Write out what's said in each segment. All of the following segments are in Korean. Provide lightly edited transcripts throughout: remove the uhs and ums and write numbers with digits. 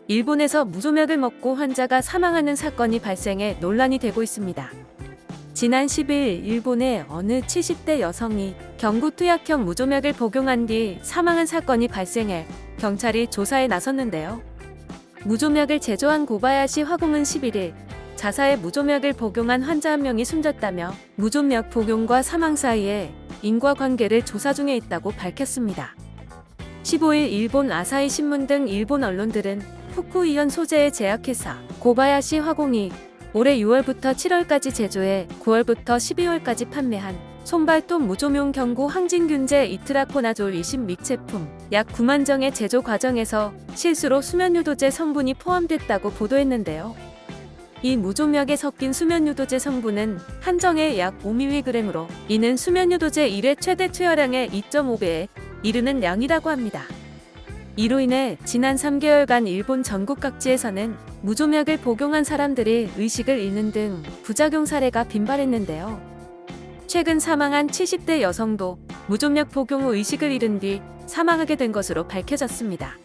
일본에서 무좀약을 먹고 환자가 사망하는 사건이 발생해 논란이 되고 있습니다. 지난 10일 일본의 어느 70대 여성이 경구투약형 무좀약을 복용한 뒤 사망한 사건이 발생해 경찰이 조사에 나섰는데요. 무좀약을 제조한 고바야시 화공은 11일 자사의 무좀약을 복용한 환자 한 명이 숨졌다며 무좀약 복용과 사망 사이에 인과관계를 조사 중에 있다고 밝혔습니다. 15일 일본 아사히 신문 등 일본 언론들은 후쿠이현 소재의 제약회사 고바야시 화공이 올해 6월부터 7월까지 제조해 9월부터 12월까지 판매한 손발톱 무좀용 경구 항진균제 이트라코나졸 20믹 제품 약 9만 정의 제조 과정에서 실수로 수면유도제 성분이 포함됐다고 보도했는데요. 이 무좀약에 섞인 수면유도제 성분은 한 정에 약 5mg으로 이는 수면유도제 1회 최대 투여량의 2.5배에 이르는 양이라고 합니다. 이로 인해 지난 3개월간 일본 전국 각지에서는 무좀약을 복용한 사람들이 의식을 잃는 등 부작용 사례가 빈발했는데요. 최근 사망한 70대 여성도 무좀약 복용 후 의식을 잃은 뒤 사망하게 된 것으로 밝혀졌습니다.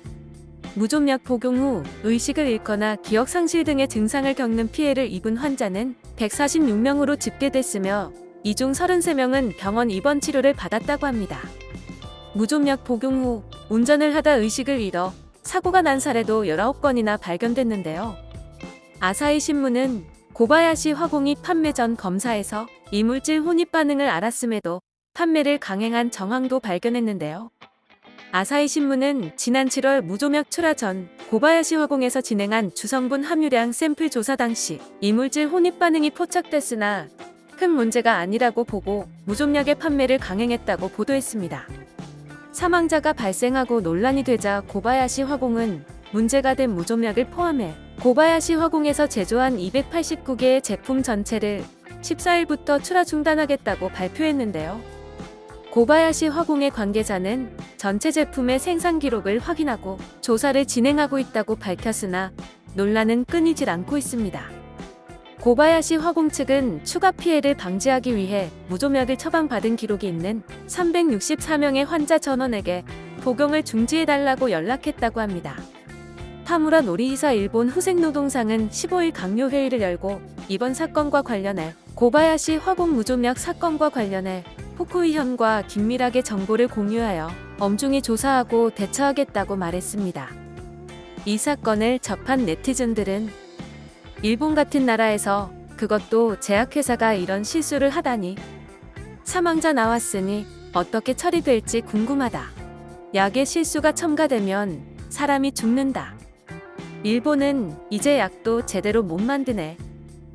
무좀약 복용 후 의식을 잃거나 기억 상실 등의 증상을 겪는 피해를 입은 환자는 146명으로 집계됐으며 이 중 33명은 병원 입원 치료를 받았다고 합니다. 무좀약 복용 후 운전을 하다 의식을 잃어 사고가 난 사례도 19건이나 발견됐는데요. 아사히 신문은 고바야시 화공이 판매 전 검사에서 이물질 혼입 반응을 알았음에도 판매를 강행한 정황도 발견했는데요. 아사히 신문은 지난 7월 무좀약 출하 전 고바야시 화공에서 진행한 주성분 함유량 샘플 조사 당시 이물질 혼입 반응이 포착됐으나 큰 문제가 아니라고 보고 무좀약의 판매를 강행했다고 보도했습니다. 사망자가 발생하고 논란이 되자 고바야시 화공은 문제가 된 무좀약을 포함해 고바야시 화공에서 제조한 289개의 제품 전체를 14일부터 출하 중단하겠다고 발표했는데요. 고바야시 화공의 관계자는 전체 제품의 생산 기록을 확인하고 조사를 진행하고 있다고 밝혔으나 논란은 끊이질 않고 있습니다. 고바야시 화공 측은 추가 피해를 방지하기 위해 무좀약을 처방받은 기록이 있는 364명의 환자 전원에게 복용을 중지해달라고 연락했다고 합니다. 타무라 노리이사 일본 후생노동상은 15일 강요 회의를 열고 이번 사건과 관련해 고바야시 화공 무좀약 사건과 관련해 후쿠이현과 긴밀하게 정보를 공유하여 엄중히 조사하고 대처하겠다고 말했습니다. 이 사건을 접한 네티즌들은 일본 같은 나라에서 그것도 제약회사가 이런 실수를 하다니 사망자 나왔으니 어떻게 처리될지 궁금하다. 약의 실수가 첨가되면 사람이 죽는다. 일본은 이제 약도 제대로 못 만드네.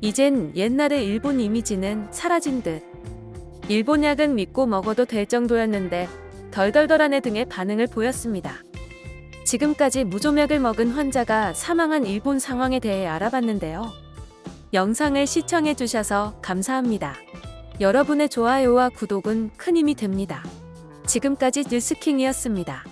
이젠 옛날의 일본 이미지는 사라진 듯. 일본 약은 믿고 먹어도 될 정도였는데 덜덜덜하네 등의 반응을 보였습니다. 지금까지 무좀약을 먹은 환자가 사망한 일본 상황에 대해 알아봤는데요. 영상을 시청해주셔서 감사합니다. 여러분의 좋아요와 구독은 큰 힘이 됩니다. 지금까지 뉴스킹이었습니다.